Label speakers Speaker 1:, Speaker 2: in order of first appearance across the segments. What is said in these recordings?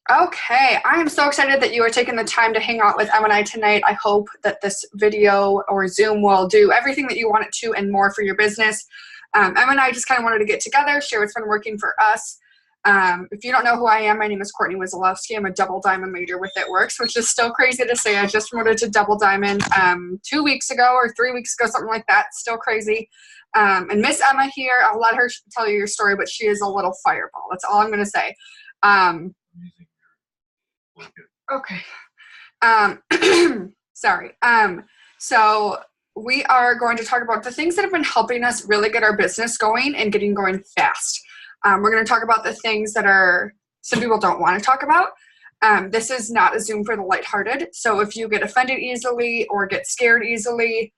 Speaker 1: Okay, I am so excited that you are taking the time to hang out with Em and I tonight. I hope that this video or Zoom will do everything that you want it to and more for your business. Em and I just kind of wanted to get together, share what's been working for us. If you don't know who I am, my name is Courtney Wizolowski. I'm a double diamond major with It Works, which is still crazy to say. I just promoted to double diamond 2 weeks ago or 3 weeks ago, something like that. Still crazy. And Miss Emma here, I'll let her tell you your story, but she is a little fireball. That's all I'm going to say. Okay. Sorry. So we are going to talk about the things that have been helping us really get our business going and getting going fast. We're going to talk about the things that some people don't want to talk about. This is not a Zoom for the lighthearted. So if you get offended easily or get scared easily,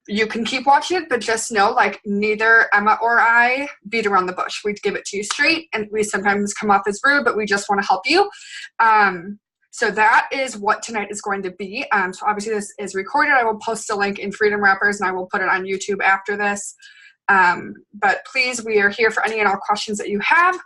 Speaker 1: you can keep watching it, but just know, like, neither Emma or I beat around the bush. We give it to you straight, and we sometimes come off as rude, but we just want to help you. So that is what tonight is going to be. So obviously this is recorded. I will post a link in Freedom Wrappers, and I will put it on YouTube after this. But please, we are here for any and all questions that you have.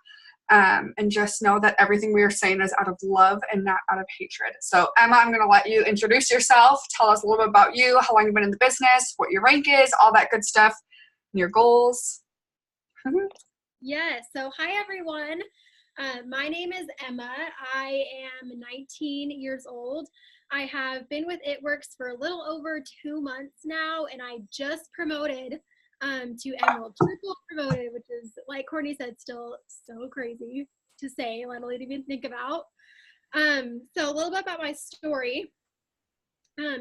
Speaker 1: And just know that everything we are saying is out of love and not out of hatred. So Emma, I'm going to let you introduce yourself. Tell us a little bit about you, how long you've been in the business, what your rank is, all that good stuff, and your goals.
Speaker 2: Yes. So hi, everyone. My name is Emma. I am 19 years old. I have been with It Works for a little over 2 months now, and I just promoted to Emerald, triple promoted, which is, like Courtney said, still so crazy to say, let alone even think about. So a little bit about my story.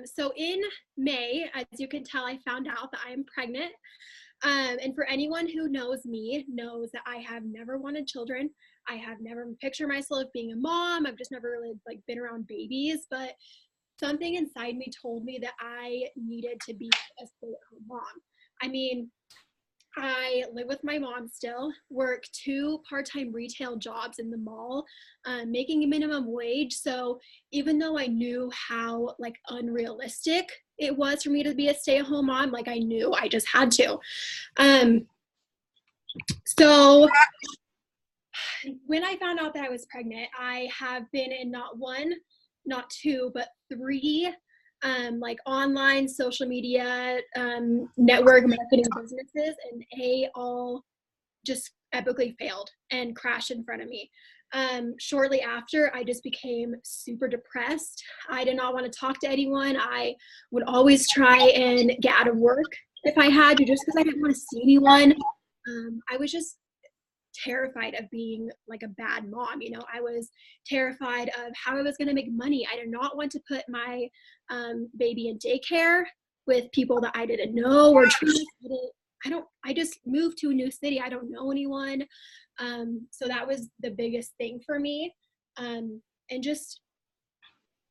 Speaker 2: So in May, as you can tell, I found out that I am pregnant. And for anyone who knows me, knows that I have never wanted children. I have never pictured myself being a mom. I've just never really been around babies, but something inside me told me that I needed to be a stay-at-home mom. I mean, I live with my mom still, work 2 part-time retail jobs in the mall, making a minimum wage. So even though I knew how unrealistic it was for me to be a stay-at-home mom, I knew I just had to. So when I found out that I was pregnant, I have been in not 1, not 2, but 3 online social media network marketing businesses, and they all just epically failed and crashed in front of me. Shortly after, I just became super depressed. I did not want to talk to anyone. I would always try and get out of work if I had to, just because I didn't want to see anyone. I was just terrified of being a bad mom. I was terrified of how I was going to make money. I did not want to put my baby in daycare with people that I didn't know or trust. I just moved to a new city. I don't know anyone. So that was the biggest thing for me. And just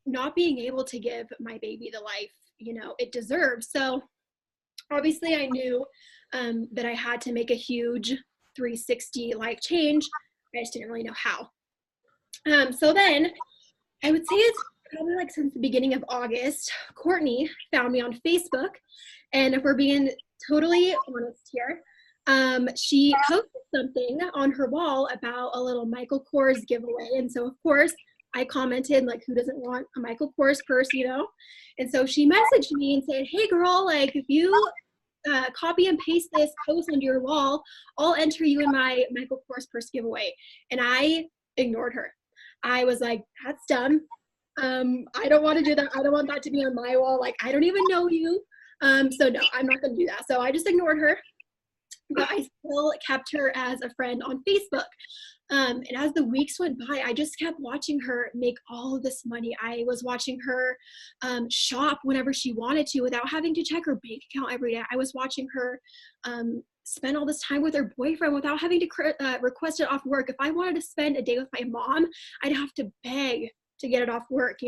Speaker 2: not being able to give my baby the life, it deserves. So obviously I knew that I had to make a huge 360 life change. I just didn't really know how. So then I would say it's probably since the beginning of August, Courtney found me on Facebook. And if we're being totally honest here, she posted something on her wall about a little Michael Kors giveaway. And so of course I commented, who doesn't want a Michael Kors purse, And so she messaged me and said, hey girl, if you copy and paste this post onto your wall, I'll enter you in my Michael Kors purse giveaway. And I ignored her. I was like, that's dumb. I don't want to do that. I don't want that to be on my wall. I don't even know you. So no, I'm not going to do that. So I just ignored her, but I still kept her as a friend on Facebook. And as the weeks went by, I just kept watching her make all of this money. I was watching her shop whenever she wanted to without having to check her bank account every day. I was watching her spend all this time with her boyfriend without having to request it off work. If I wanted to spend a day with my mom, I'd have to beg to get it off work,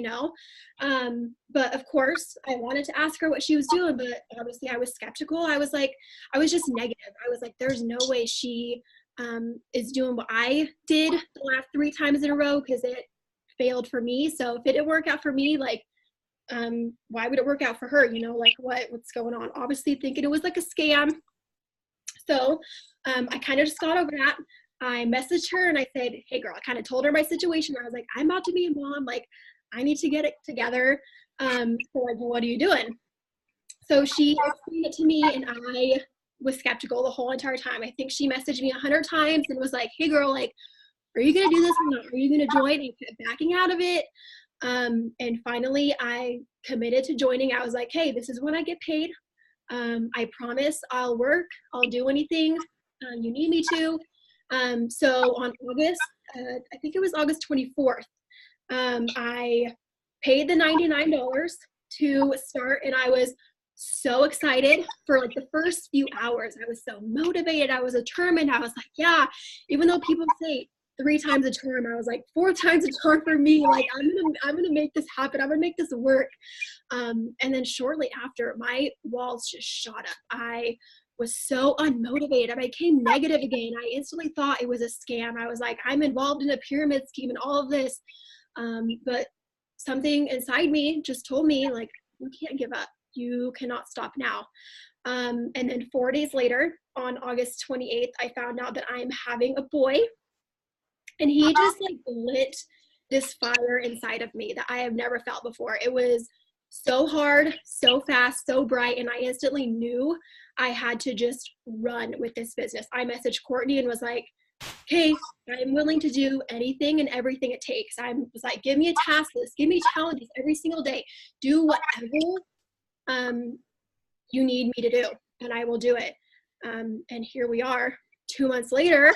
Speaker 2: But of course, I wanted to ask her what she was doing, but obviously I was skeptical. I was just negative. I was like, there's no way she is doing what I did the last 3 times in a row, because it failed for me. So if it didn't work out for me, why would it work out for her? What's going on? Obviously thinking it was a scam. So I kind of just got over that. I messaged her and I said, hey girl, I kind of told her my situation. I was like, I'm about to be a mom. Like, I need to get it together. So like, what are you doing? So she explained it to me and I was skeptical the whole entire time. I think she messaged me 100 times and was like, hey girl, like, are you going to do this or not? Are you going to join? And kept backing out of it. And finally I committed to joining. I was like, hey, this is when I get paid. I promise I'll work. I'll do anything you need me to. So on August, I think it was August 24th, I paid the $99 to start, and I was so excited for like the first few hours. I was so motivated. I was determined. I was like, yeah, even though people say 3 times a charm, I was like 4 times a charm for me. Like I'm gonna make this happen. I'm gonna make this work. And then shortly after, my walls just shot up. I was so unmotivated. I became negative again. I instantly thought it was a scam. I was like, I'm involved in a pyramid scheme and all of this. But something inside me just told me, like, you can't give up. You cannot stop now. And then 4 days later, on August 28th, I found out that I'm having a boy. And he just like lit this fire inside of me that I have never felt before. It was so hard, so fast, so bright. And I instantly knew I had to just run with this business. I messaged Courtney and was like, okay, I'm willing to do anything and everything it takes. I was like, give me a task list, give me challenges every single day. Do whatever you need me to do, and I will do it. And here we are, 2 months later,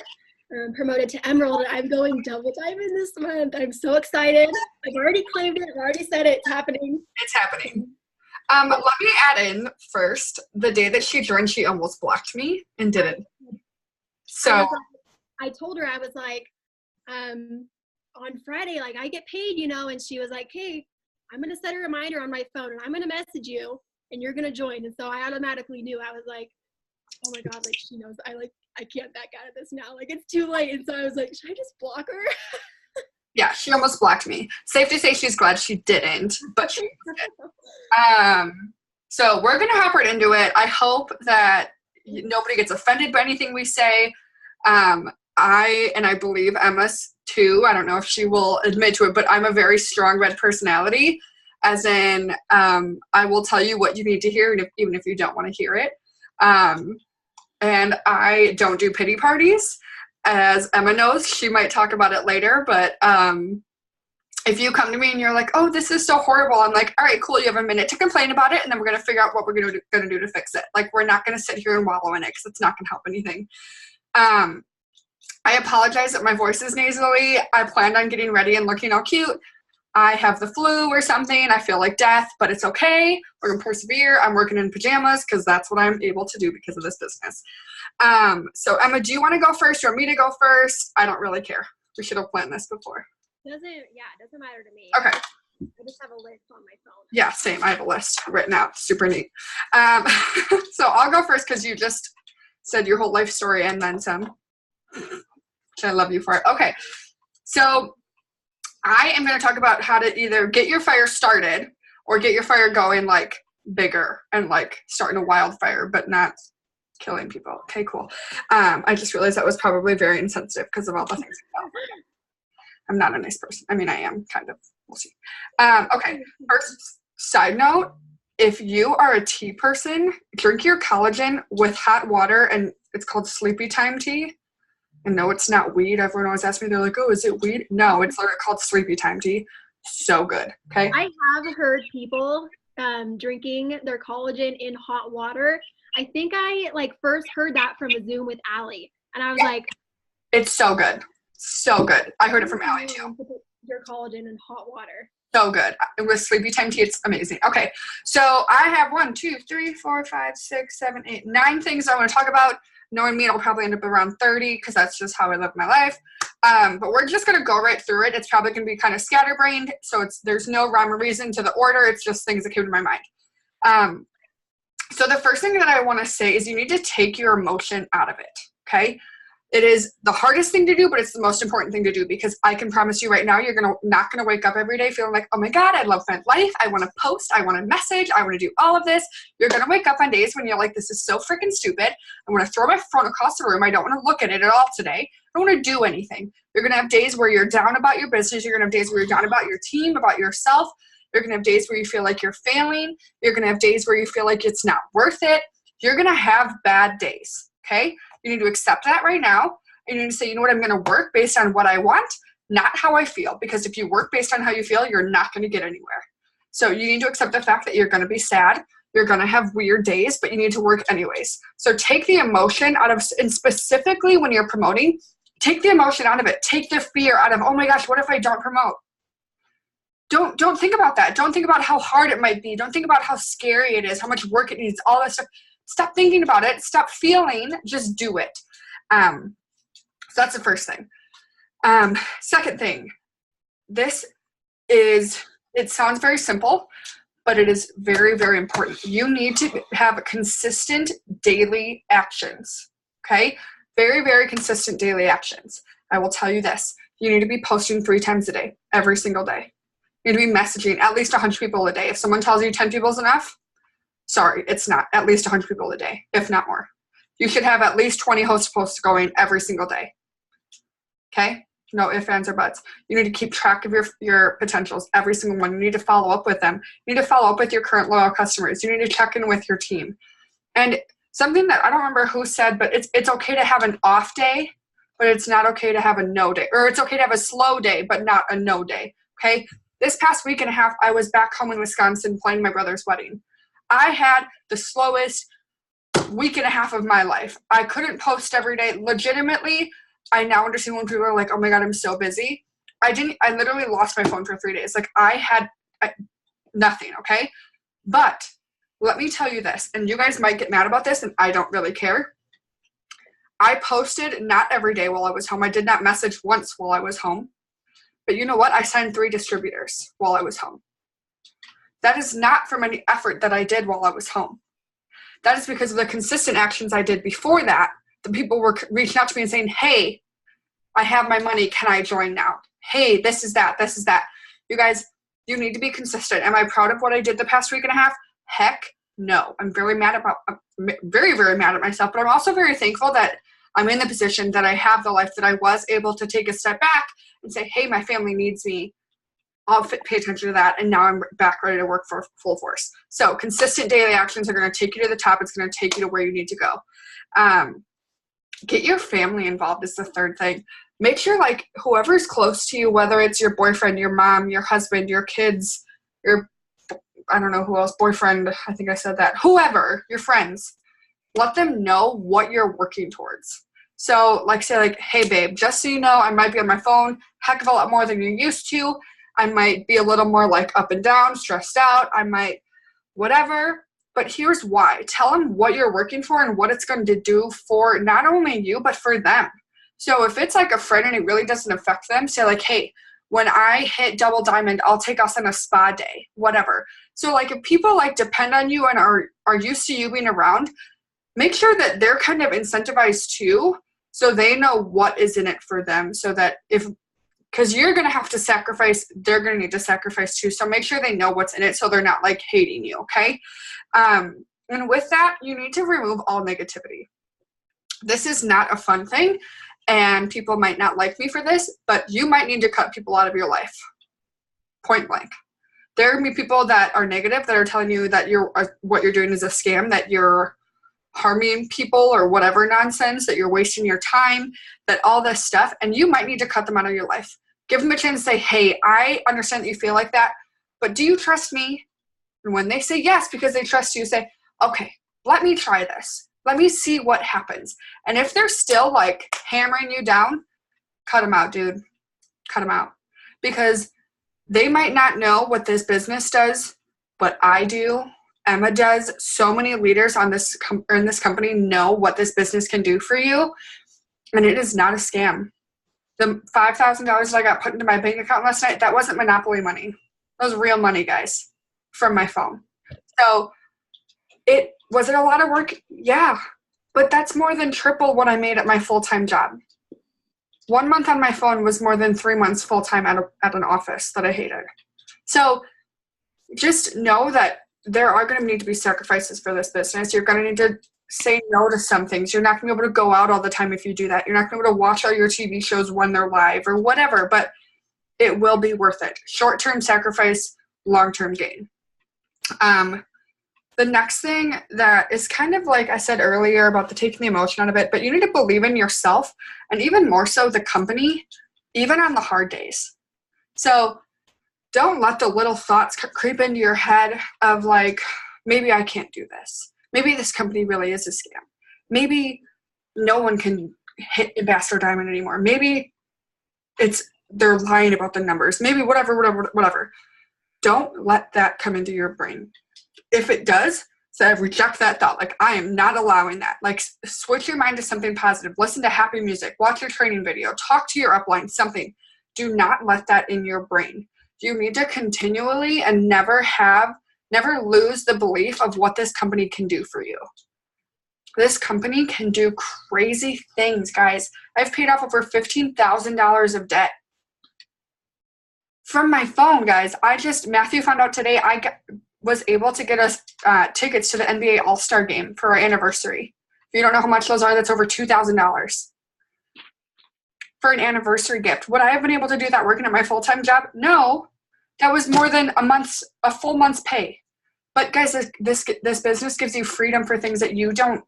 Speaker 2: promoted to Emerald, and I'm going double diamond this month. I'm so excited. I've already claimed it. I've already said it. It's happening.
Speaker 1: It's happening. Let me add in first, the day that she joined, she almost blocked me and didn't. So
Speaker 2: I told her, I was like, on Friday, like, I get paid, you know, and she was like, hey, I'm going to set a reminder on my phone and I'm going to message you and you're going to join. And so I automatically knew. I was like, oh my God, like, she knows. I can't back out of this now. Like, it's too late. And so I was like, should I just block her?
Speaker 1: Yeah, she almost blocked me. Safe to say she's glad she didn't, but she did. So we're going to hop right into it. I hope that nobody gets offended by anything we say. I believe Emma's too. I don't know if she will admit to it, but I'm a very strong red personality, as in I will tell you what you need to hear, and even if you don't want to hear it. And I don't do pity parties. As Emma knows, she might talk about it later, but if you come to me and you're like, oh, this is so horrible, I'm like, all right, cool, you have a minute to complain about it, and then we're going to figure out what we're going to do to fix it. Like, we're not going to sit here and wallow in it because it's not going to help anything. I apologize that my voice is nasally. I planned on getting ready and looking all cute. I have the flu or something. I feel like death, but it's okay. We're going to persevere. I'm working in pajamas because that's what I'm able to do because of this business. So Emma, do you want to go first or me to go first? I don't really care. We should have planned this before.
Speaker 2: It doesn't matter to me.
Speaker 1: Okay.
Speaker 2: I just have a list on my phone.
Speaker 1: Yeah, same. I have a list written out. Super neat. So I'll go first because you just said your whole life story and then some. Which I love you for it. Okay. So I am going to talk about how to either get your fire started or get your fire going like bigger and like starting a wildfire, but not killing people. Okay, cool. I just realized that was probably very insensitive because of all the things. I'm not a nice person. I mean, I am kind of. We'll see. Okay. First side note, if you are a tea person, drink your collagen with hot water, and it's called sleepy time tea. And no, it's not weed. Everyone always asks me, they're like, oh, is it weed? No, it's literally called sleepy time tea. So good. Okay.
Speaker 2: I have heard people drinking their collagen in hot water. I think I first heard that from a Zoom with Allie. And I was like,
Speaker 1: it's so good. So good. I heard it from Allie too.
Speaker 2: Your collagen in hot water.
Speaker 1: So good. With sleepy time tea, it's amazing. Okay. So I have 1, 2, 3, 4, 5, 6, 7, 8, 9 things I want to talk about. Knowing me, it'll probably end up around 30 because that's just how I live my life. But we're just going to go right through it. It's probably going to be kind of scatterbrained. So there's no rhyme or reason to the order. It's just things that came to my mind. So the first thing that I want to say is you need to take your emotion out of it. Okay. It is the hardest thing to do, but it's the most important thing to do, because I can promise you right now, you're not gonna wake up every day feeling like, oh my God, I love my life. I want to post. I want to message. I want to do all of this. You're gonna wake up on days when you're like, this is so freaking stupid. I want to throw my phone across the room. I don't want to look at it at all today. I don't want to do anything. You're gonna have days where you're down about your business. You're gonna have days where you're down about your team, about yourself. You're gonna have days where you feel like you're failing. You're gonna have days where you feel like it's not worth it. You're gonna have bad days. Okay? You need to accept that right now. And you need to say, you know what, I'm going to work based on what I want, not how I feel. Because if you work based on how you feel, you're not going to get anywhere. So you need to accept the fact that you're going to be sad. You're going to have weird days, but you need to work anyways. So take the emotion out of, and specifically when you're promoting, take the emotion out of it. Take the fear out of, oh my gosh, what if I don't promote? Don't think about that. Don't think about how hard it might be. Don't think about how scary it is, how much work it needs, all that stuff. Stop thinking about it. Stop feeling. Just do it. So that's the first thing. Second thing, it sounds very simple, but it is very, very important. You need to have consistent daily actions, okay? Very, very consistent daily actions. I will tell you this. You need to be posting 3 times a day, every single day. You need to be messaging at least 100 people a day. If someone tells you 10 people is enough, sorry, it's not. At least 100 people a day, if not more. You should have at least 20 host posts going every single day. Okay? No ifs, ands, or buts. You need to keep track of your potentials, every single one. You need to follow up with them. You need to follow up with your current loyal customers. You need to check in with your team. And something that I don't remember who said, but it's okay to have an off day, but it's not okay to have a no day. Or it's okay to have a slow day, but not a no day. Okay? This past week and a half, I was back home in Wisconsin planning my brother's wedding. I had the slowest week and a half of my life. I couldn't post every day. Legitimately, I now understand when people are like, oh my God, I'm so busy. I literally lost my phone for 3 days. Like I had nothing, okay? But let me tell you this, and you guys might get mad about this, and I don't really care. I posted not every day while I was home. I did not message once while I was home. But you know what? I signed 3 distributors while I was home. That is not from any effort that I did while I was home. That is because of the consistent actions I did before that. The people were reaching out to me and saying, hey, I have my money. Can I join now? Hey, this is that. This is that. You guys, you need to be consistent. Am I proud of what I did the past week and a half? Heck no. I'm very, very mad at myself. But I'm also very thankful that I'm in the position that I have the life that I was able to take a step back and say, hey, my family needs me. I'll pay attention to that. And now I'm back ready to work for full force. So consistent daily actions are going to take you to the top. It's going to take you to where you need to go. Get your family involved is the third thing. Make sure like whoever's close to you, whether it's your boyfriend, your mom, your husband, your kids, I don't know who else, boyfriend, I think I said that, whoever, your friends, let them know what you're working towards. So like say like, hey babe, just so you know, I might be on my phone heck of a lot more than you're used to. I might be a little more like up and down, stressed out. I might whatever. But here's why. Tell them what you're working for and what it's going to do for not only you, but for them. So if it's like a friend and it really doesn't affect them, say like, hey, when I hit double diamond, I'll take us on a spa day, whatever. So like if people like depend on you and are used to you being around, make sure that they're kind of incentivized too, so they know what is in it for them, so that because you're going to have to sacrifice, they're going to need to sacrifice too. So make sure they know what's in it so they're not like hating you, okay? And with that, you need to remove all negativity. This is not a fun thing, and people might not like me for this, but you might need to cut people out of your life. Point blank. There are going to be people that are negative that are telling you that what you're doing is a scam, that you're harming people or whatever nonsense, that you're wasting your time, that all this stuff, and you might need to cut them out of your life. Give them a chance to say, hey, I understand that you feel like that, but do you trust me? And when they say yes because they trust you, say, okay, let me try this. Let me see what happens. And if they're still like hammering you down, cut them out, dude. Cut them out. Because they might not know what this business does, but I do. Emma does. So many leaders in this company know what this business can do for you. And it is not a scam. The $5,000 that I got put into my bank account last night, that wasn't Monopoly money. That was real money, guys, from my phone. So was it a lot of work? Yeah. But that's more than triple what I made at my full-time job. 1 month on my phone was more than 3 months full-time at an office that I hated. So just know that there are going to need to be sacrifices for this business. You're going to need to say no to some things. You're not going to be able to go out all the time if you do that. You're not going to be able to watch all your TV shows when they're live or whatever, but it will be worth it. Short-term sacrifice, long-term gain. The next thing that is kind of like I said earlier about the taking the emotion out of it, but you need to believe in yourself and even more so the company, even on the hard days. So don't let the little thoughts creep into your head of like, maybe I can't do this. Maybe this company really is a scam. Maybe no one can hit Ambassador Diamond anymore. Maybe they're lying about the numbers. Maybe whatever. Don't let that come into your brain. If it does, so reject that thought. Like, I am not allowing that. Like, switch your mind to something positive. Listen to happy music. Watch your training video. Talk to your upline, something. Do not let that in your brain. You need to continually and never lose the belief of what this company can do for you. This company can do crazy things, guys. I've paid off over $15,000 of debt from my phone, guys. Matthew found out today was able to get us tickets to the NBA All-Star game for our anniversary. If you don't know how much those are, that's over $2,000 for an anniversary gift. Would I have been able to do that working at my full-time job? No. That was more than a full month's pay. But guys, this business gives you freedom for things that you don't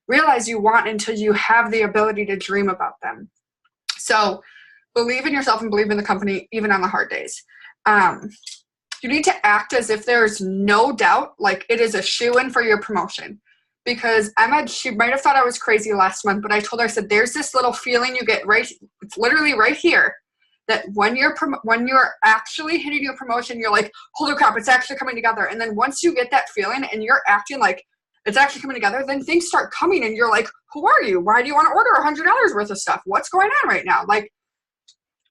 Speaker 1: realize you want until you have the ability to dream about them. So believe in yourself and believe in the company, even on the hard days. You need to act as if there's no doubt, like it is a shoo-in for your promotion. Because Emma, she might have thought I was crazy last month, but I told her, I said, there's this little feeling you get it's literally right here, that when you're actually hitting your promotion, you're like, holy crap, it's actually coming together. And then once you get that feeling and you're acting like it's actually coming together, then things start coming and you're like, who are you? Why do you want to order $100 worth of stuff? What's going on right now? Like,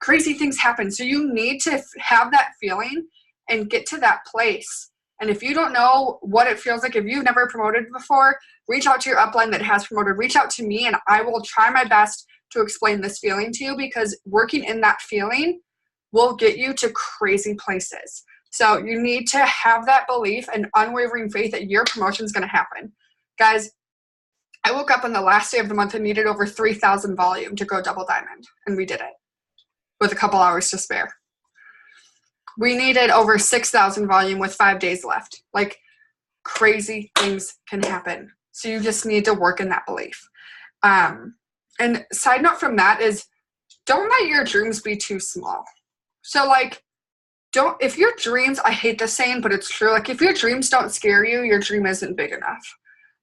Speaker 1: crazy things happen. So you need to have that feeling and get to that place. And if you don't know what it feels like, if you've never promoted before, reach out to your upline that has promoted. Reach out to me and I will try my best to explain this feeling to you, because working in that feeling will get you to crazy places. So you need to have that belief and unwavering faith that your promotion is going to happen. Guys, I woke up on the last day of the month and needed over 3,000 volume to go double diamond, and we did it with a couple hours to spare. We needed over 6,000 volume with 5 days left. Like, crazy things can happen. So you just need to work in that belief. And side note from that is, don't let your dreams be too small. So like, if your dreams, I hate this saying, but it's true. Like, if your dreams don't scare you, your dream isn't big enough.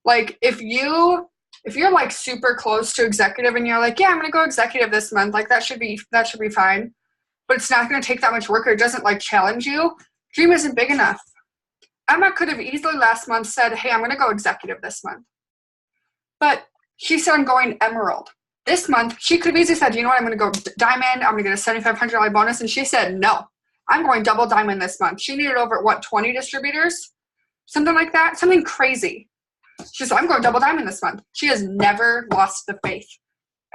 Speaker 1: Like, if you're like super close to executive and you're like, yeah, I'm going to go executive this month, like that should be fine. But it's not going to take that much work, or it doesn't like challenge you. Dream isn't big enough. Emma could have easily last month said, hey, I'm going to go executive this month. But she said, I'm going emerald. This month, she could have easily said, you know what, I'm going to go diamond. I'm going to get a $7,500 bonus. And she said, no, I'm going double diamond this month. She needed over, 20 distributors? Something like that. Something crazy. She said, I'm going double diamond this month. She has never lost the faith.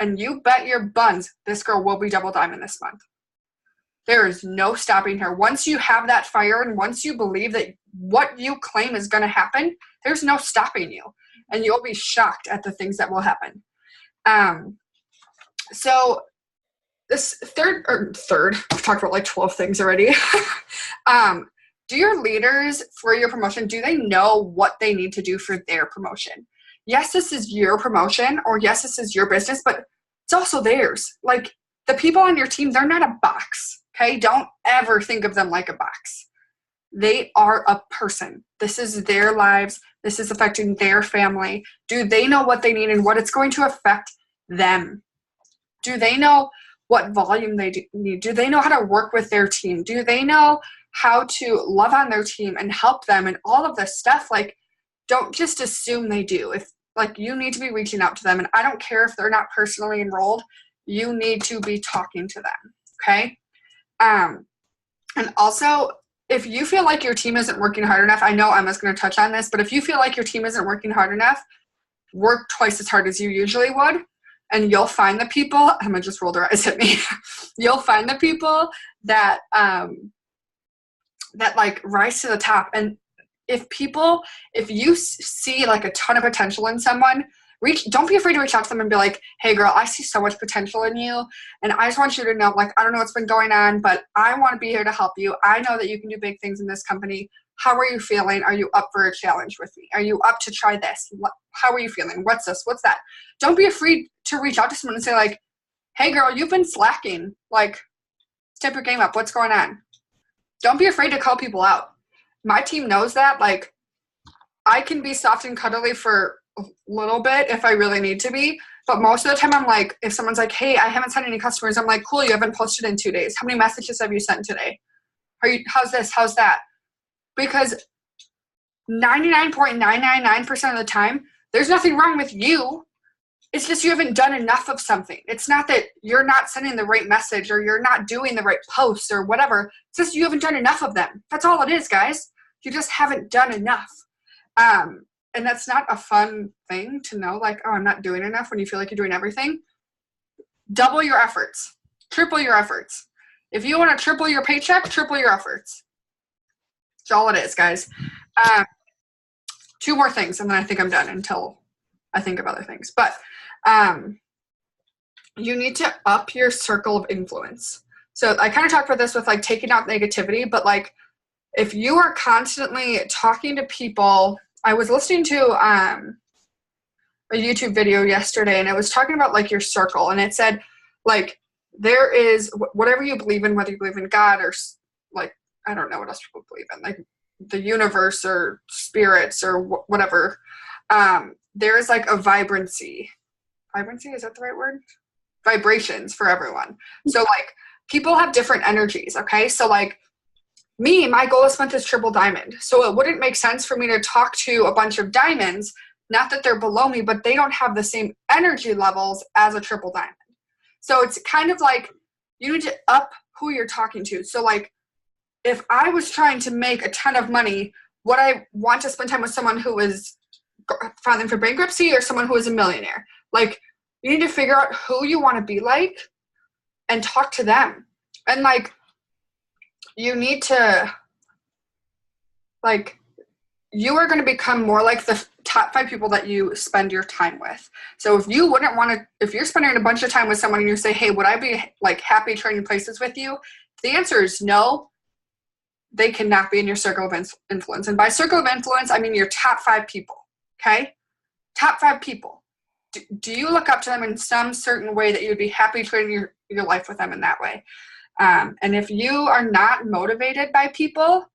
Speaker 1: And you bet your buns this girl will be double diamond this month. There is no stopping her. Once you have that fire and once you believe that what you claim is going to happen, there's no stopping you. And you'll be shocked at the things that will happen. So this third, I've talked about like 12 things already. Do your leaders for your promotion, do they know what they need to do for their promotion? Yes, this is your promotion, or yes, this is your business, but it's also theirs. Like, the people on your team, they're not a box, okay? Don't ever think of them like a box. They are a person. This is their lives. This is affecting their family. Do they know what they need and what it's going to affect them? Do they know what volume they need? Do they know how to work with their team? Do they know how to love on their team and help them and all of this stuff? Like, don't just assume they do. If like, you need to be reaching out to them, and I don't care if they're not personally enrolled, you need to be talking to them, okay? And also, if you feel like your team isn't working hard enough, I know Emma's going to touch on this, but if you feel like your team isn't working hard enough, work twice as hard as you usually would. And you'll find the people, Emma just rolled her eyes at me. You'll find the people that, that like rise to the top. And if you see like a ton of potential in someone, don't be afraid to reach out to them and be like, hey girl, I see so much potential in you. And I just want you to know, like, I don't know what's been going on, but I want to be here to help you. I know that you can do big things in this company. How are you feeling? Are you up for a challenge with me? Are you up to try this? How are you feeling? What's this? What's that? Don't be afraid to reach out to someone and say like, hey girl, you've been slacking. Like, step your game up. What's going on? Don't be afraid to call people out. My team knows that. Like, I can be soft and cuddly for a little bit if I really need to be, but most of the time I'm like, if someone's like, hey, I haven't sent any customers, I'm like, cool, you haven't posted in 2 days. How many messages have you sent today? How's this? How's that? Because 99.999% of the time, there's nothing wrong with you. It's just you haven't done enough of something. It's not that you're not sending the right message or you're not doing the right posts or whatever. It's just you haven't done enough of them. That's all it is, guys. You just haven't done enough. And that's not a fun thing to know, like, oh, I'm not doing enough when you feel like you're doing everything. Double your efforts. Triple your efforts. If you want to triple your paycheck, triple your efforts. That's all it is, guys. 2 more things, and then I think I'm done until I think of other things. But you need to up your circle of influence. So I kind of talked about this with, like, taking out negativity, but, like, if you are constantly talking to people, I was listening to a YouTube video yesterday, and it was talking about, like, your circle, and it said, like, there is whatever you believe in, whether you believe in God or, like, I don't know what else people believe in, like the universe or spirits or whatever. There is like a vibrancy. Vibrancy, is that the right word? Vibrations for everyone. So like people have different energies, okay? So like me, my goal this month is triple diamond. So it wouldn't make sense for me to talk to a bunch of diamonds, not that they're below me, but they don't have the same energy levels as a triple diamond. So it's kind of like you need to up who you're talking to. So like if I was trying to make a ton of money, would I want to spend time with someone who is filing for bankruptcy or someone who is a millionaire? Like, you need to figure out who you want to be like and talk to them. And like, you need to, like, you are going to become more like the top 5 people that you spend your time with. So if you wouldn't want to, if you're spending a bunch of time with someone and you say, hey, would I be like happy trading places with you? If the answer is no, they cannot be in your circle of influence. And by circle of influence, I mean your top 5 people, okay? Top 5 people. Do you look up to them in some certain way that you'd be happy trading your life with them in that way? And if you are not motivated by people,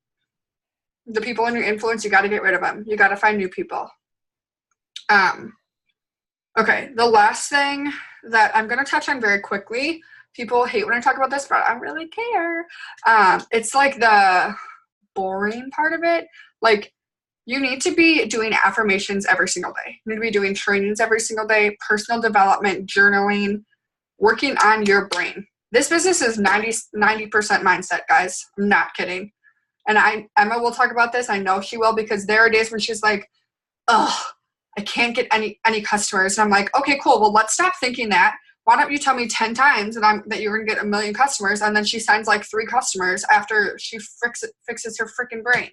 Speaker 1: the people in your influence, you got to get rid of them. You got to find new people. Okay, the last thing that I'm going to touch on very quickly, people hate when I talk about this, but I really care. It's like the boring part of it. Like, you need to be doing affirmations every single day. You need to be doing trainings every single day, personal development, journaling, working on your brain. This business is 90% mindset, guys. I'm not kidding. And Emma will talk about this. I know she will, because there are days when she's like, oh, I can't get any customers. And I'm like, okay, cool. Well, let's stop thinking that. Why don't you tell me 10 times that you're going to get 1 million customers, and then she signs like 3 customers after she fixes her freaking brain.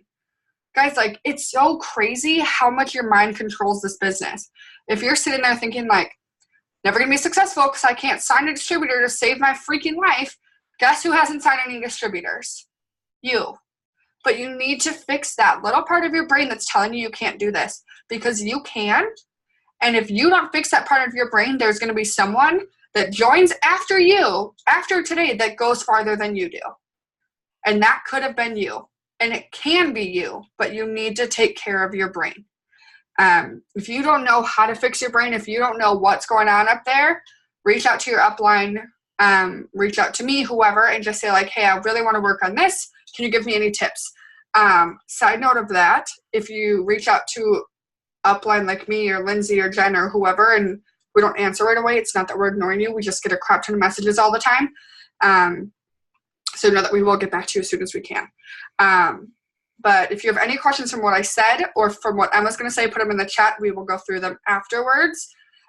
Speaker 1: Guys, like, it's so crazy how much your mind controls this business. If you're sitting there thinking like, never going to be successful because I can't sign a distributor to save my freaking life, guess who hasn't signed any distributors? You. But you need to fix that little part of your brain that's telling you can't do this, because you can. And if you don't fix that part of your brain, there's going to be someone that joins after you, after today, that goes farther than you do. And that could have been you. And it can be you, but you need to take care of your brain. If you don't know how to fix your brain, if you don't know what's going on up there, reach out to your upline, reach out to me, whoever, and just say like, hey, I really want to work on this. Can you give me any tips? Side note of that, if you reach out to upline like me or Lindsay or Jen or whoever, and we don't answer right away, it's not that we're ignoring you. We just get a crap ton of messages all the time. So know that we will get back to you as soon as we can. But if you have any questions from what I said or from what Emma's going to say, put them in the chat. We will go through them afterwards.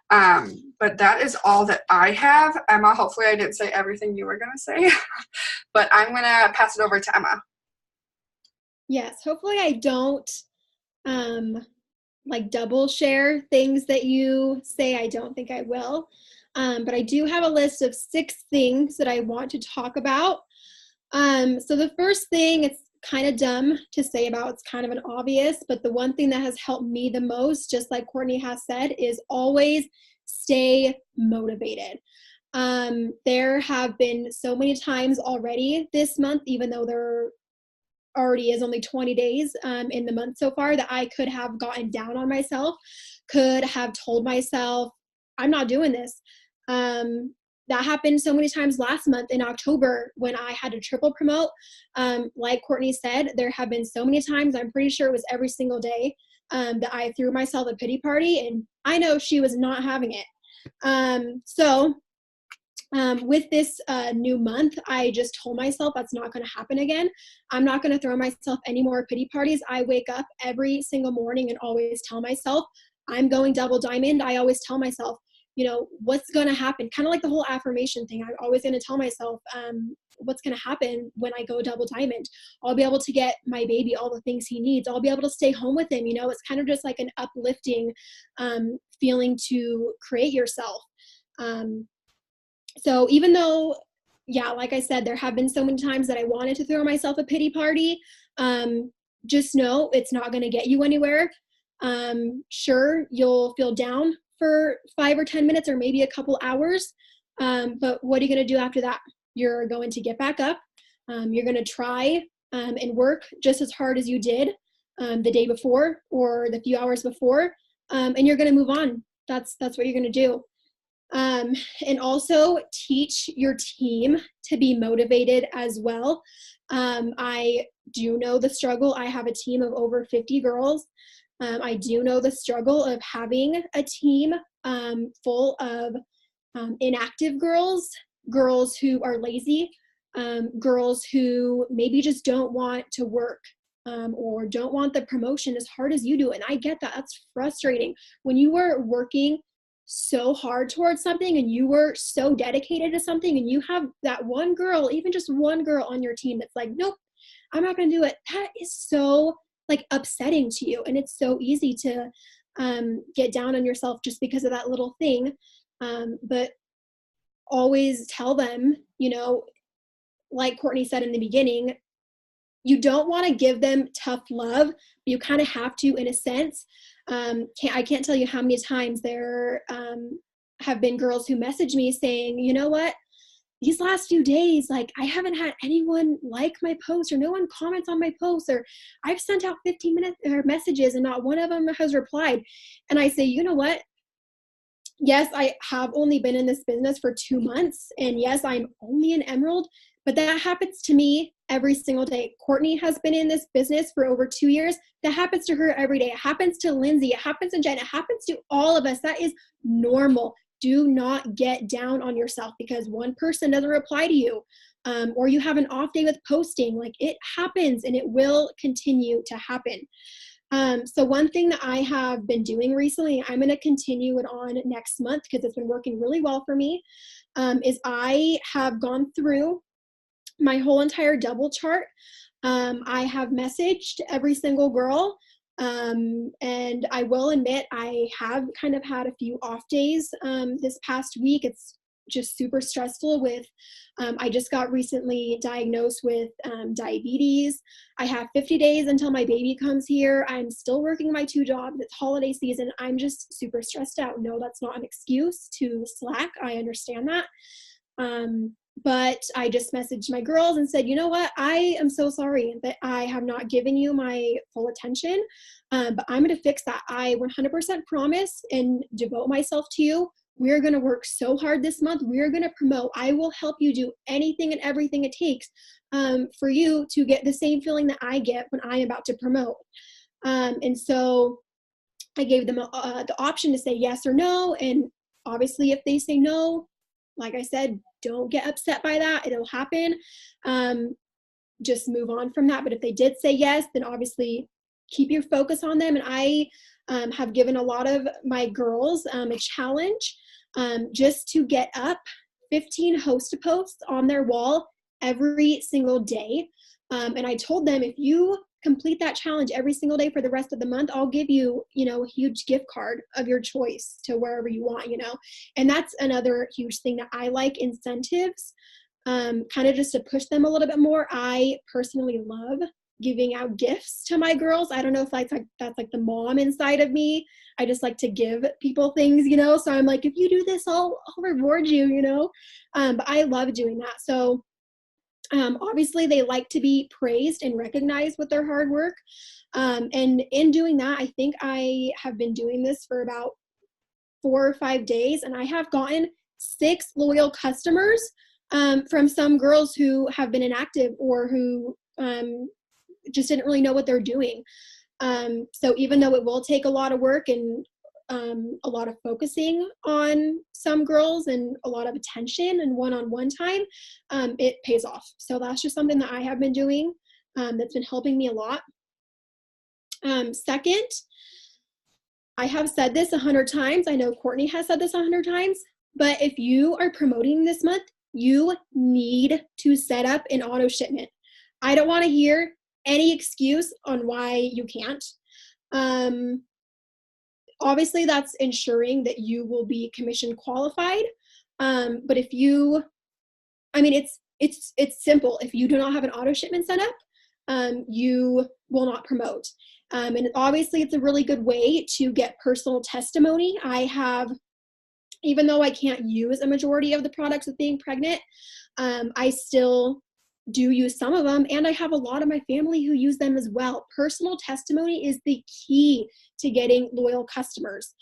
Speaker 1: But that is all that I have. Emma, hopefully I didn't say everything you were going to say. But I'm going to pass it over to Emma.
Speaker 2: Yes, hopefully I don't like double share things that you say. I don't think I will. But I do have a list of 6 things that I want to talk about. So the first thing, it's kind of dumb to say about, it's kind of an obvious, but the one thing that has helped me the most, just like Courtney has said, is always stay motivated. There have been so many times already this month, even though there already is only 20 days in the month so far, that I could have gotten down on myself, could have told myself, I'm not doing this. That happened so many times last month in October when I had to triple promote. Like Courtney said, there have been so many times, I'm pretty sure it was every single day, that I threw myself a pity party, and I know she was not having it. With this new month, I just told myself that's not going to happen again. I'm not going to throw myself any more pity parties. I wake up every single morning and always tell myself, I'm going double diamond. I always tell myself, you know, what's going to happen? Kind of like the whole affirmation thing. I'm always going to tell myself what's going to happen when I go double diamond. I'll be able to get my baby all the things he needs. I'll be able to stay home with him. You know, it's kind of just like an uplifting feeling to create yourself. So even though, yeah, like I said, there have been so many times that I wanted to throw myself a pity party, just know it's not going to get you anywhere. Sure, you'll feel down for 5 or 10 minutes or maybe a couple hours. But what are you going to do after that? You're going to get back up. You're going to try and work just as hard as you did the day before or the few hours before. And you're going to move on. That's what you're going to do. And also teach your team to be motivated as well. I do know the struggle. I have a team of over 50 girls. I do know the struggle of having a team full of inactive girls, girls who are lazy, girls who maybe just don't want to work or don't want the promotion as hard as you do. And I get that. That's frustrating. When you are working so hard towards something and you were so dedicated to something and you have that one girl, even just one girl on your team that's like, nope, I'm not going to do it. That is so like upsetting to you. And it's so easy to get down on yourself just because of that little thing. But always tell them, you know, like Courtney said in the beginning, you don't want to give them tough love. But you kind of have to, in a sense. I can't tell you how many times there have been girls who message me saying, you know what, these last few days, like I haven't had anyone like my post or no one comments on my posts, or I've sent out 15-minute messages and not one of them has replied. And I say, you know what? Yes, I have only been in this business for 2 months. And yes, I'm only an emerald, but that happens to me every single day. Courtney has been in this business for over 2 years. That happens to her every day. It happens to Lindsay. It happens to Jen. It happens to all of us. That is normal. Do not get down on yourself because one person doesn't reply to you or you have an off day with posting. Like, it happens and it will continue to happen. So one thing that I have been doing recently, I'm going to continue it on next month because it's been working really well for me, is I have gone through my whole entire double chart. I have messaged every single girl, and I will admit I have kind of had a few off days this past week. It's just super stressful with, I just got recently diagnosed with diabetes. I have 50 days until my baby comes here. I'm still working my 2 jobs. It's holiday season. I'm just super stressed out. No, that's not an excuse to slack. I understand that. But I just messaged my girls and said, you know what? I am so sorry that I have not given you my full attention, but I'm going to fix that. I 100% promise and devote myself to you. We're going to work so hard this month. We're going to promote. I will help you do anything and everything it takes for you to get the same feeling that I get when I am about to promote. And so I gave them the option to say yes or no. And obviously, if they say no, like I said, don't get upset by that. It'll happen. just move on from that. But if they did say yes, then obviously keep your focus on them. And I have given a lot of my girls a challenge just to get up 15 host posts on their wall every single day. And I told them, if you complete that challenge every single day for the rest of the month, I'll give you, a huge gift card of your choice to wherever you want, and that's another huge thing that I like, incentives, kind of just to push them a little bit more. I personally love giving out gifts to my girls. I don't know if that's like the mom inside of me. I just like to give people things, so I'm like, if you do this, I'll reward you, but I love doing that. So obviously they like to be praised and recognized with their hard work. And in doing that, I think I have been doing this for about 4 or 5 days, and I have gotten 6 loyal customers from some girls who have been inactive or who just didn't really know what they're doing. So even though it will take a lot of work and a lot of focusing on some girls and a lot of attention and one-on-one time, it pays off. So that's just something that I have been doing that's been helping me a lot. Second, I have said this 100 times. I know Courtney has said this 100 times, but if you are promoting this month, you need to set up an auto shipment. I don't want to hear any excuse on why you can't. Obviously, that's ensuring that you will be commission qualified. But if you, it's simple. If you do not have an auto shipment set up, you will not promote. And obviously, it's a really good way to get personal testimony. I have, even though I can't use a majority of the products with being pregnant, I still do use some of them, and I have a lot of my family who use them as well. Personal testimony is the key to getting loyal customers.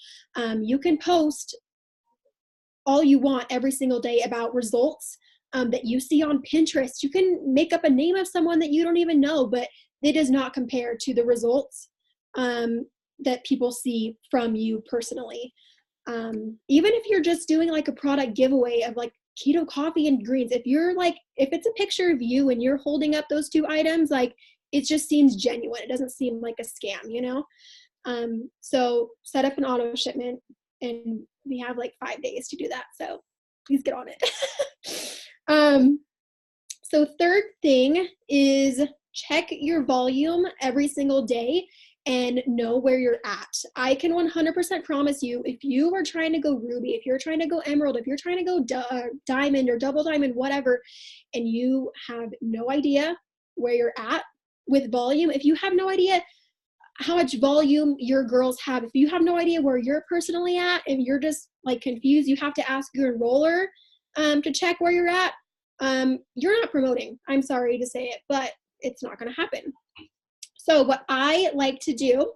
Speaker 2: You can post all you want every single day about results that you see on Pinterest. You can make up a name of someone that you don't even know, but it does not compare to the results that people see from you personally. Even if you're just doing like a product giveaway of like keto coffee and greens, if it's a picture of you and you're holding up those 2 items, like it just seems genuine. It doesn't seem like a scam, so set up an auto shipment, and we have like 5 days to do that, so please get on it. So third thing is check your volume every single day and know where you're at. I can 100% promise you, if you are trying to go ruby, if you're trying to go emerald, if you're trying to go diamond or double diamond, whatever, and you have no idea where you're at with volume, if you have no idea how much volume your girls have, if you have no idea where you're personally at, and you're just like confused, you have to ask your enroller to check where you're at, you're not promoting. I'm sorry to say it, but it's not going to happen. So what I like to do,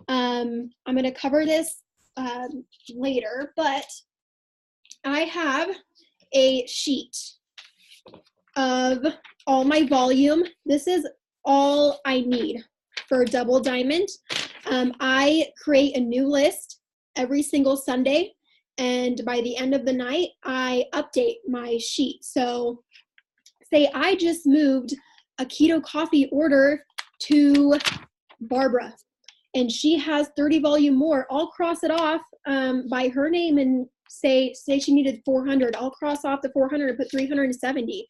Speaker 2: I'm going to cover this later, but I have a sheet of all my volume. This is all I need for double diamond. I create a new list every single Sunday, and by the end of the night, I update my sheet. So say I just moved a keto coffee order to Barbara, and she has 30 volume more. I'll cross it off by her name and say she needed 400. I'll cross off the 400 and put 370.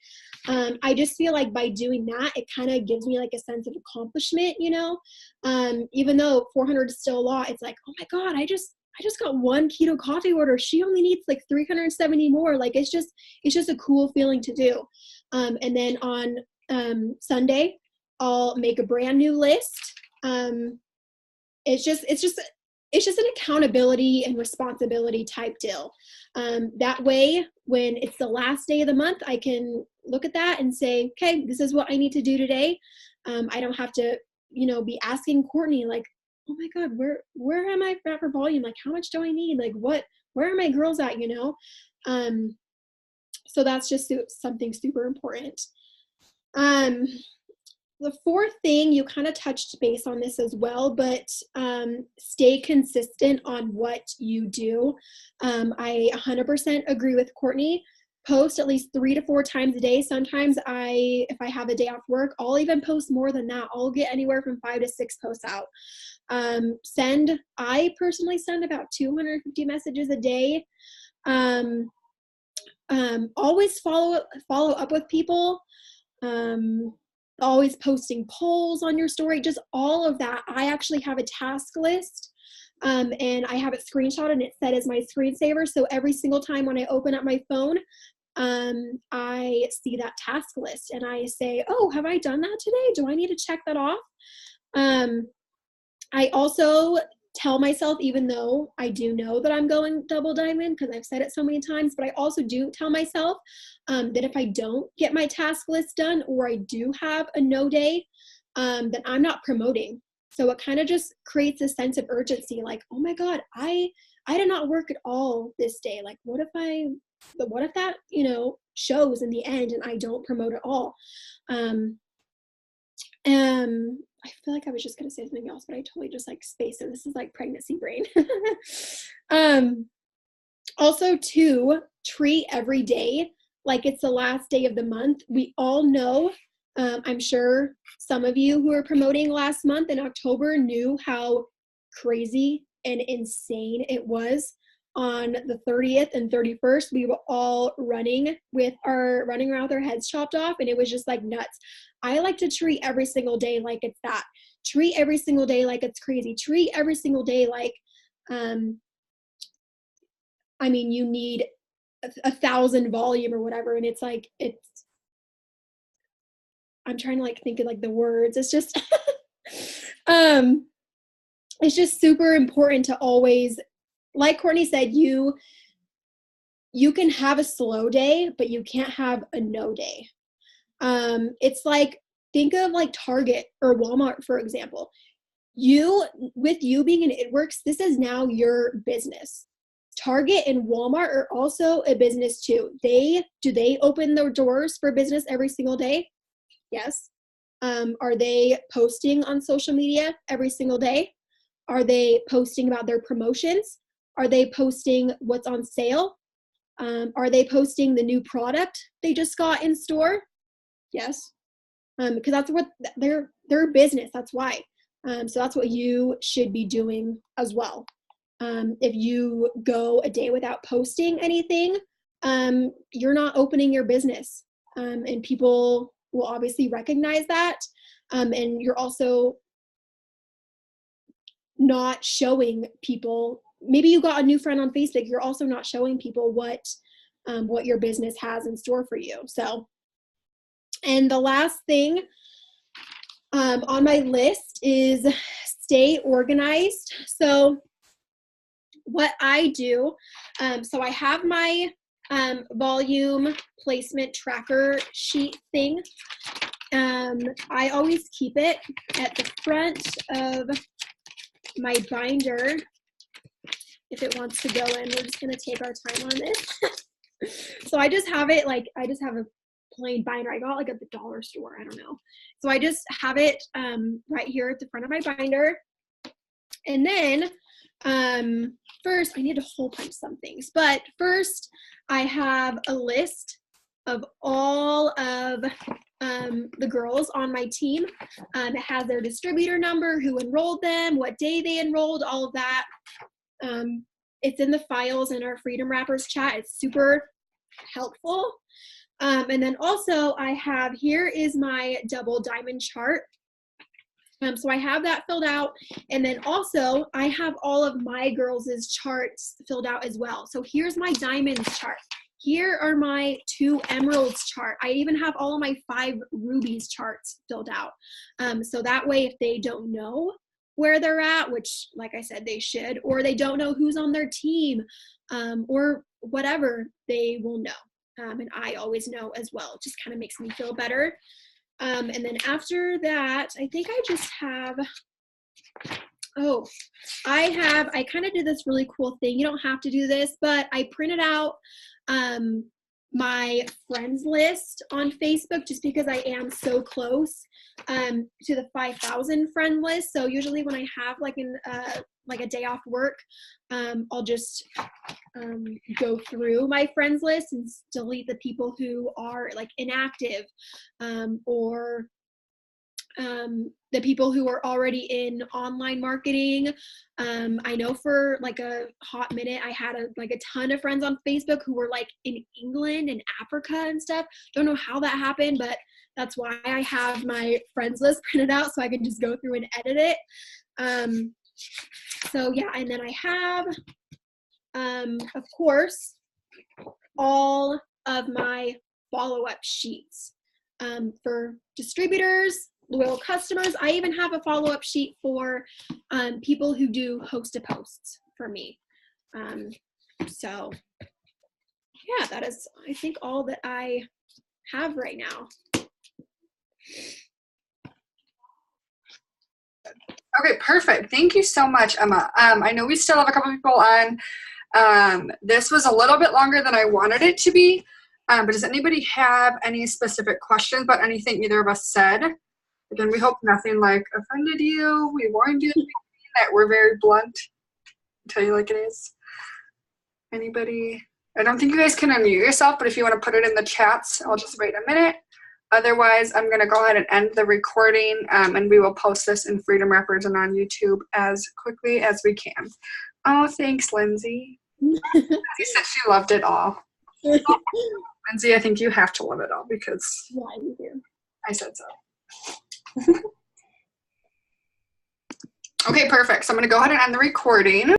Speaker 2: I just feel like by doing that, it kind of gives me like a sense of accomplishment, even though 400 is still a lot. It's like, oh my God, I just got 1 keto coffee order. She only needs like 370 more. Like, it's just a cool feeling to do. And then on Sunday, I'll make a brand new list. It's just an accountability and responsibility type deal. That way, when it's the last day of the month, I can look at that and say, okay, this is what I need to do today. I don't have to, be asking Courtney like, oh my God, where am I at for volume? Like, how much do I need? Like, where are my girls at? So that's just something super important. The fourth thing, you kind of touched base on this as well, but stay consistent on what you do. I 100% agree with Courtney. post at least 3 to 4 times a day. Sometimes if I have a day off work, I'll even post more than that. I'll get anywhere from 5 to 6 posts out. I personally send about 250 messages a day. Always follow up with people. Always posting polls on your story, just all of that. I actually have a task list, and I have it screenshot and it's set as my screensaver. So every single time when I open up my phone, I see that task list and I say, oh, have I done that today? Do I need to check that off? I also tell myself, even though I do know that I'm going double diamond because I've said it so many times, but I also do tell myself that if I don't get my task list done or I do have a no day, then I'm not promoting. So it kind of just creates a sense of urgency, like, oh my God, I did not work at all this day. Like, what if that, shows in the end and I don't promote at all? I feel like I was just going to say something else, but I totally just like spaced it. This is like pregnancy brain. Also to treat every day like it's the last day of the month. We all know, I'm sure some of you who are promoting last month in October knew how crazy and insane it was. On the 30th and 31st, we were all running around with our heads chopped off, and it was just like nuts. I like to treat every single day like it's that. Treat every single day like it's crazy. Treat every single day like, you need 1,000 volume or whatever, and it's like, I'm trying to like think of like the words. It's just, it's just super important to always, like Courtney said, you can have a slow day, but you can't have a no day. It's like, think of like Target or Walmart, for example. With you being an ItWorks, this is now your business. Target and Walmart are also a business too. Do they open their doors for business every single day? Yes. Are they posting on social media every single day? Are they posting about their promotions? Are they posting what's on sale? Are they posting the new product they just got in store? Yes. Because that's what their business, that's why. So that's what you should be doing as well. If you go a day without posting anything, you're not opening your business. And people will obviously recognize that. And you're also not showing people, maybe you got a new friend on Facebook, you're also not showing people what your business has in store for you. So, and the last thing on my list is stay organized. So what I do, so I have my volume placement tracker sheet thing. I always keep it at the front of my binder. If it wants to go in, we're just going to take our time on this. So I just have it, I just have a plain binder. I got like at the dollar store, I don't know. So I just have it right here at the front of my binder. And then first, I need to hole punch some things, but first I have a list of all of the girls on my team. It has their distributor number, who enrolled them, what day they enrolled, all of that. It's in the files in our Freedom Wrappers chat. It's super helpful. And then also I have, here is my double diamond chart. So I have that filled out. And then also I have all of my girls' charts filled out as well. So here's my diamonds chart. Here are my 2 emeralds chart. I even have all of my 5 rubies charts filled out. So that way, if they don't know where they're at, which like I said, they should, or they don't know who's on their team, or whatever, they will know. And I always know as well. It just kind of makes me feel better. And then after that, I think I just have, I kind of did this really cool thing. You don't have to do this, but I printed out my friends list on Facebook, just because I am so close to the 5,000 friend list. So usually when I have like a day off work, I'll just go through my friends list and delete the people who are like inactive, or the people who are already in online marketing. I know for like a hot minute, I had a ton of friends on Facebook who were like in England and Africa and stuff. Don't know how that happened, but that's why I have my friends list printed out so I can just go through and edit it. So yeah, and then I have, of course, all of my follow-up sheets for distributors, loyal customers. I even have a follow-up sheet for people who do host-to-posts for me. So yeah, that is, I think, all that I have right now.
Speaker 1: Okay, perfect. Thank you so much, Emma. I know we still have a couple people on. This was a little bit longer than I wanted it to be, but does anybody have any specific questions about anything either of us said? Again, we hope nothing like offended you. We warned you that we're very blunt. I'll tell you like it is. Anybody? I don't think you guys can unmute yourself, but if you want to put it in the chats, I'll just wait a minute. Otherwise, I'm going to go ahead and end the recording, and we will post this in Freedom Wrappers and on YouTube as quickly as we can. Oh, thanks, Lindsay. Lindsay said she loved it all. Lindsay, I think you have to love it all because
Speaker 2: you do.
Speaker 1: I said so. Okay, perfect. So I'm going to go ahead and end the recording.